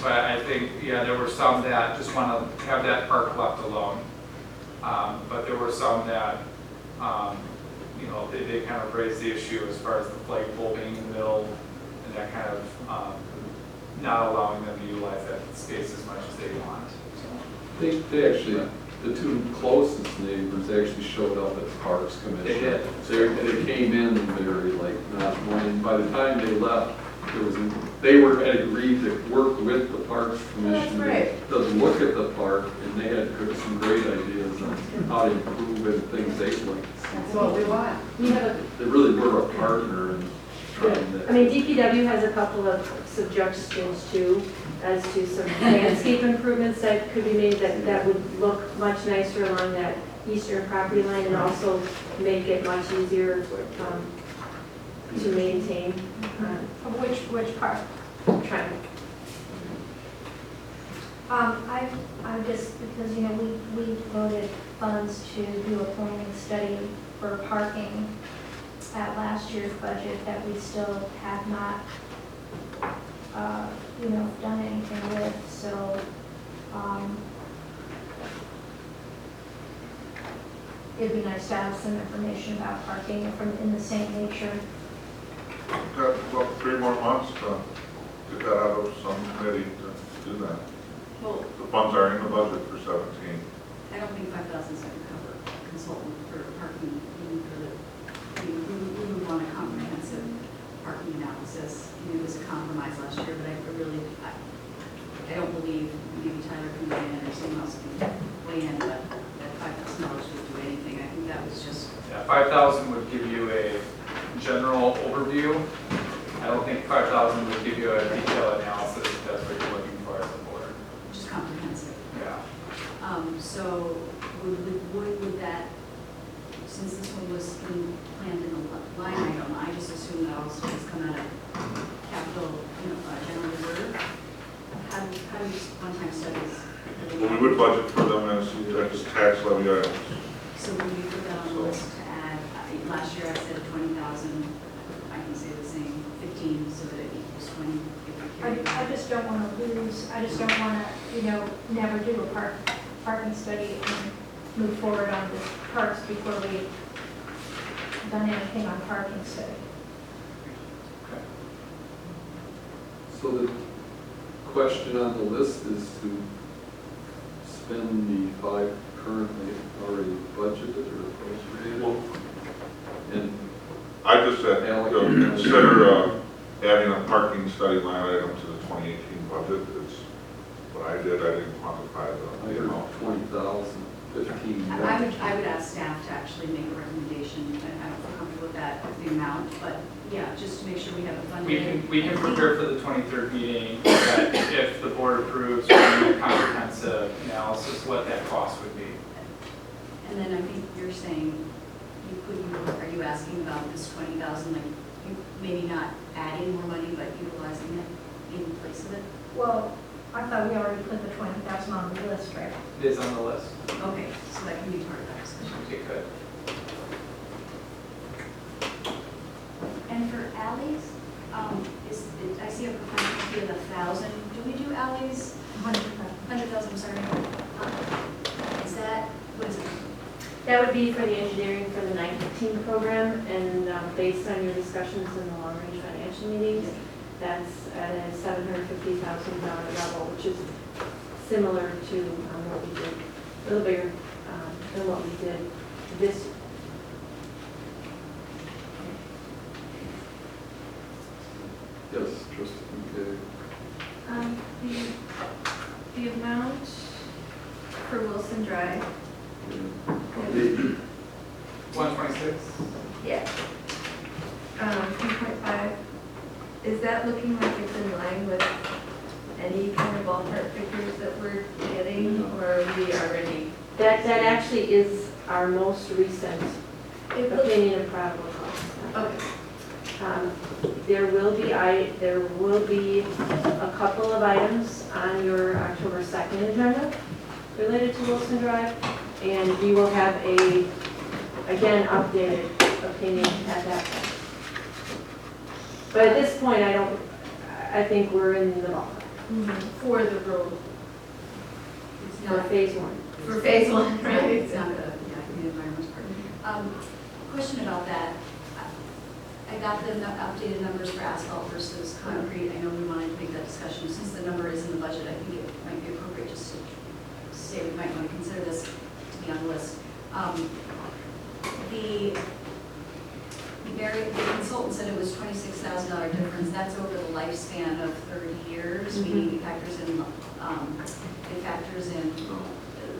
but I think, yeah, there were some that just want to have that park left alone. But there were some that, you know, they kind of raised the issue as far as the flagpole being in the middle and that kind of not allowing them to utilize that space as much as they want. So. They actually, the two closest neighbors actually showed up at the Parks Commission. They did. They came in very like not wanting. By the time they left, they had agreed to work with the Parks Commission to look at the park, and they had some great ideas on how to improve it, things they liked. That's what we want. They really were a partner in trying that. I mean, DPW has a couple of suggestions too, as to some landscape improvements that could be made that would look much nicer along that eastern property line and also make it much easier to maintain. Which part? Traffic. I just, because, you know, we voted funds to do a planning study for parking at last year's budget that we still have not, you know, done anything with, so, it'd be nice to have some information about parking from in the same nature. We've got about 3 more months to get that out of some committee to do that. Well, The funds are in the budget for 17. I don't think 5,000 is going to cover a consultant for parking, even for the, we would want a comprehensive parking analysis. I mean, it was a compromise last year, but I don't believe, maybe Tyler can weigh in or someone else can weigh in, but that $5,000 would do anything. I think that was just. Yeah, 5,000 would give you a general overview. I don't think 5,000 would give you a detailed analysis if that's what you're looking for as a board. Just comprehensive. Yeah. So would that, since this one was planned in a line item, I just assume that also has come out of capital, general reserve? How do one-time studies? Well, we would budget for them as tax levy items. So when we put that on the list to add, last year I said 20,000, I can say the same, 15, so that it equals 20. I just don't want to lose, I just don't want to, you know, never do a parking study and move forward on the parks before we've done anything on parking study. So the question on the list is to spend the 5 currently already budgeted or appropriated. Well, And I just said, consider adding a parking study line item to the 2018 budget. It's what I did. I didn't quantify the amount. 20,000, 15. I would ask staff to actually make a recommendation. I don't feel comfortable with that, with the amount, but yeah, just to make sure we have a funding. We can prepare for the 23rd meeting that if the board approves a comprehensive analysis, what that cost would be. And then I think you're saying, are you asking about this 20,000, like maybe not adding more money, but utilizing it in place of it? Well, I thought we already put the 20,000 on the list, right? It is on the list. Okay, so that can be part of that discussion. It could. And for alleys, I see a proposal fee of 1,000. Do we do alleys? 100,000, I'm sorry. Is that, what is it? That would be for the engineering for the 915 program, and based on your discussions in the long-range financial meetings, that's at a $750,000 level, which is similar to what we did, a little bigger than what we did this year. Yes, trustee. The amount for Wilson Drive, 126? yeah, 2.5, is that looking like it's in line with any kind of ballpark figures that we're getting, or are we already? That actually is our most recent opinion of probable cause. Okay. There will be a couple of items on your October 2nd agenda related to Wilson Drive, and you will have a, again, updated opinion at that point. But at this point, I think we're in the ballpark. for the road, It's for not, phase one. For phase one, right, right? it's not the, the environment part. Question about that. I got the updated numbers for asphalt versus concrete. I know we wanted to make that discussion. Since the number is in the budget, I think it might be appropriate just to say we might want to consider this to be on the list. The consultant said it was $26,000 difference. That's over the lifespan of 30 years, meaning it factors in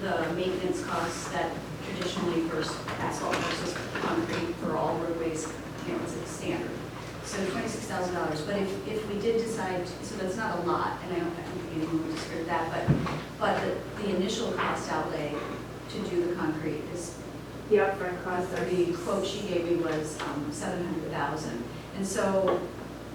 the maintenance costs that traditionally for asphalt versus concrete for all roadways, you know, it's a standard. So $26,000, but if we did decide, so that's not a lot, and I don't think anyone would disagree with that, but the initial cost outlay to do the concrete is, The upfront cost are the quote she gave me was $700,000. And so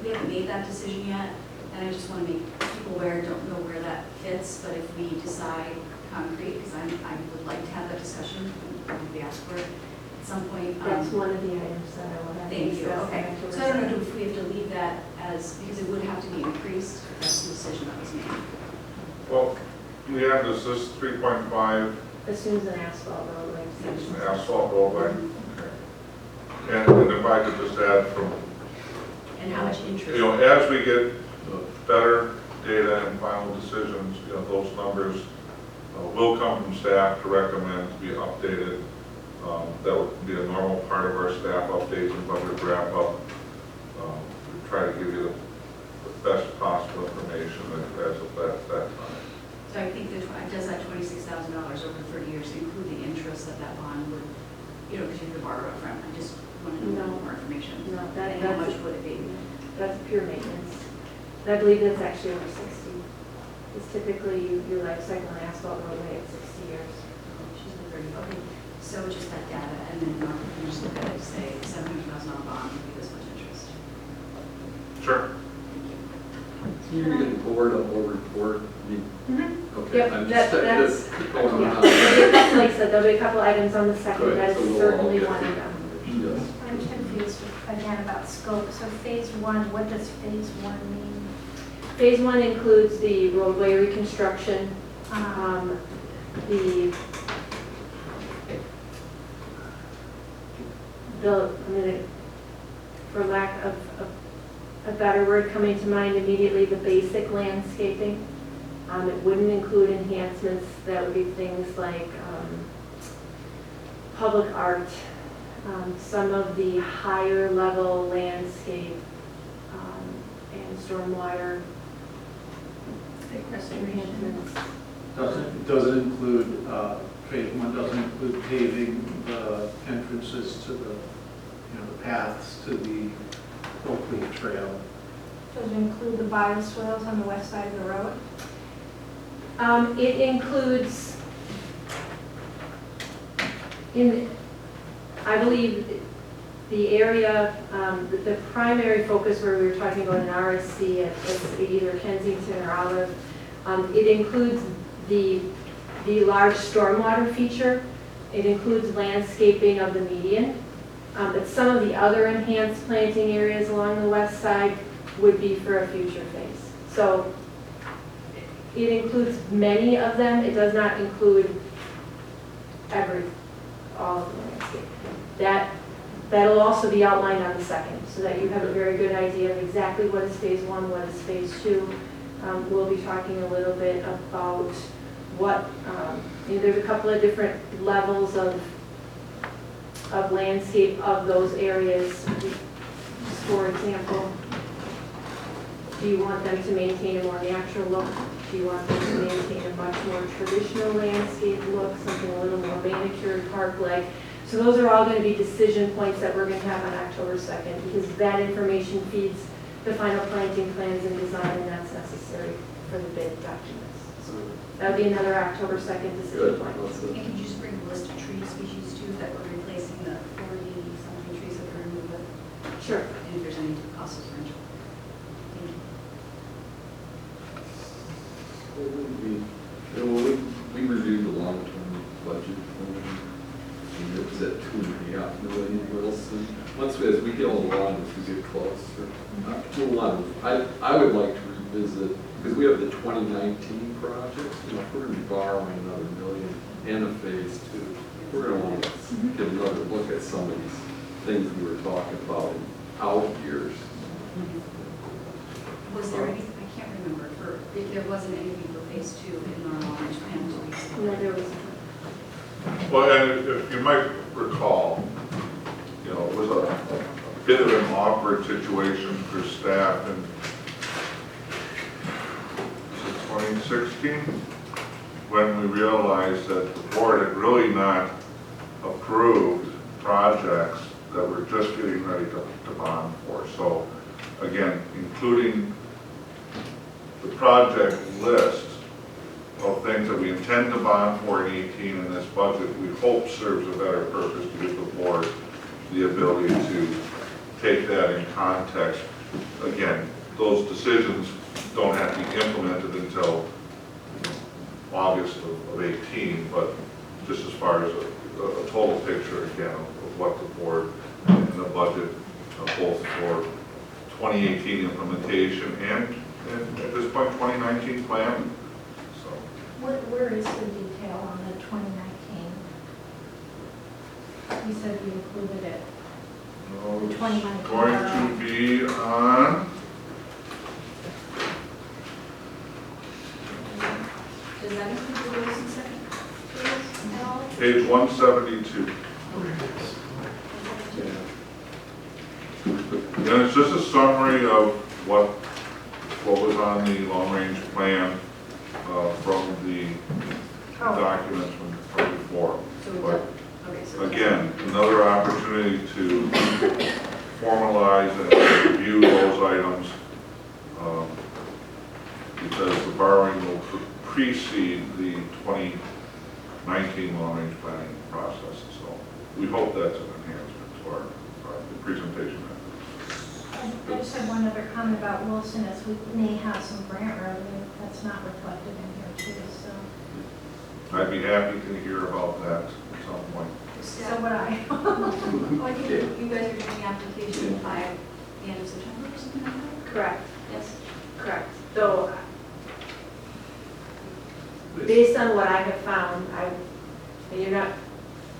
we haven't made that decision yet, and I just want to make people aware, don't know where that fits, but if we decide concrete, because I would like to have that discussion, we ask for it at some point. That's one of the items that I will have to Thank you, discuss. okay. So I don't know if we have to leave that as, because it would have to be increased, if that's the decision that was made. Well, Leanne, is this 3.5 As soon as an asphalt roadway is extension. an asphalt roadway? Okay. And if I could just add from, And how much interest? you know, as we get better data and final decisions, you know, those numbers will come from staff to recommend to be updated. That would be a normal part of our staff updates and budget wrap up. We try to give you the best possible information as of that time. So I think that, does that $26,000 over 30 years include the interest that that bond would, you know, because you have to borrow upfront? I just wanted to know more information. No, And how much would it be? That's pure maintenance. I believe that's actually over 60. It's typically your life cycle on asphalt roadway at 60 years. She's in 30, okay. So just that data, and then we can just look at it and say $700,000 bond would be this much interest. Sure. You get the board a whole report, I mean, okay, Yep, I'm that's- just going Yeah, on. like I said, there'll be a couple items on the second, Good, that so is we'll all certainly get one of it. them. Yes. I'm confused again about scope. So phase one, what does phase one mean? Phase one includes the roadway reconstruction, I'm gonna, for lack of a better word coming to mind immediately, the basic landscaping. It wouldn't include enhancements, that would be things like public art, some of the higher level landscape, and stormwater enhancements. Doesn't include, phase one doesn't include paving the entrances to the, the paths to the Oakley Trail. Does it include the bioswales on the west side of the road? It includes, I believe, the area, the primary focus where we were talking about an RSC at either Kensington or Olive, it includes the large stormwater feature. It includes landscaping of the median. But some of the other enhanced planting areas along the west side would be for a future phase. So it includes many of them. It does not include all of the landscape. That'll also be outlined on the second, so that you have a very good idea of exactly what is phase one, what is phase two. We'll be talking a little bit about what, there's a couple of different levels of landscape of those areas. For example, do you want them to maintain a more natural look? Do you want them to maintain a much more traditional landscape look, something a little more manicured park-like? So those are all going to be decision points that we're going to have on October 2nd, because that information feeds the final planting plans and design, and that's necessary for the bid documents. So that would be another October 2nd decision Good. point. That's And it. could you just bring a list of tree species too that we're replacing the 40-something trees that we're removing with? Sure. And if there's any cost differential. Thank you. We reviewed the long-term budget plan, and it was at $2.5 million, Wilson. As we get along, as we get closer, we'll want, I would like to revisit because we have the 2019 projects, you know, if we're gonna be borrowing another $1 million and a phase 2, we're gonna want to get another look at some of these things we were talking about in out years. Was there any, I can't remember, if there wasn't anything for phase 2 in our long-range plan 2 weeks ago? No, there was, Well, and if you might recall, you know, it was a bit of an awkward situation for staff in 2016, when we realized that the board had really not approved projects that we're just getting ready to bond for. So again, including the project list of things that we intend to bond for in 18 in this budget, we hope serves a better purpose to give the board the ability to take that in context. Again, those decisions don't have to be implemented until August of 18, but just as far as a total picture again of what the board in the budget, both for 2018 implementation and at this point 2019 plan. So Where is the detail on the 2019? You said you included it. no, The it's 2019. going to be on Does that include the Wilson second phase at all? page 172. And it's just a summary of what was on the long-range plan from the documents from before. So, But okay, so. again, another opportunity to formalize and review those items because the borrowing will precede the 2019 long-range planning process. So we hope that's an enhancement to our presentation. I just had one other comment about Wilson, as we may have some grant revenue that's not reflected in here too, so. I'd be happy to hear about that at some point. So would I. Oh, I think you guys are doing the application by the end of September or something like that? correct, Yes. correct. So, based on what I have found, and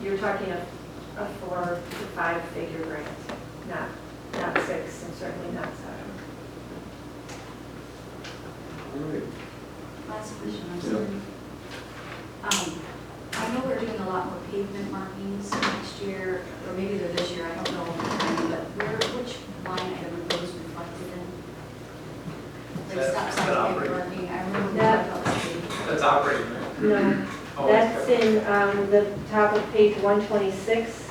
you're talking a 4 to 5 figure grant, not 6 and certainly not 7. All right. Last question, I'm sorry. I know we're doing a lot more pavement markings next year, or maybe they're this year, I don't know, but which line item are those reflected in? Like stop sign pavement marking, I remember we talked about that. That's operating, right? No, Oh, that's okay. in the top of page 126,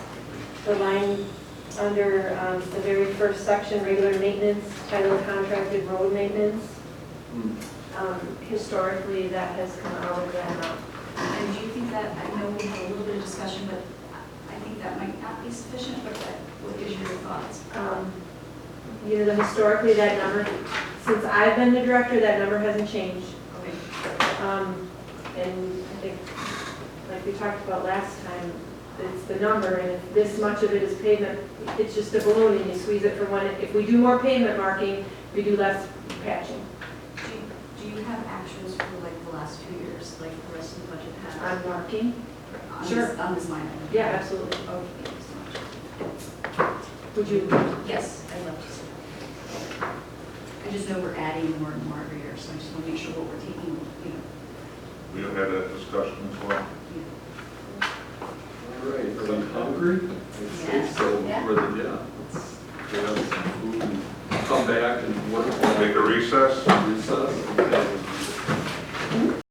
the line under the very first section, regular maintenance, title contracted road maintenance. Historically, that has come out of that amount. And do you think that, I know we had a little bit of discussion, but I think that might not be sufficient, but what is your thoughts? Historically, that number, since I've been the director, that number hasn't changed. Okay. And I think, like we talked about last time, it's the number, and if this much of it is pavement, it's just a balloon, and you squeeze it for one. If we do more pavement marking, we do less patching. Do you have actuals for like the last 2 years, like the rest of the budget has? On marking? On Sure. this- On this line item? Yeah, absolutely. Okay, thank you so much. Would you? Yes, I'd love to see that. I just know we're adding more and more every year, so I just want to make sure what we're taking, We have had that discussion as well. All right, are we hungry? I'd say so. Yeah. Let's grab some food and come back and work on Take a recess. recess.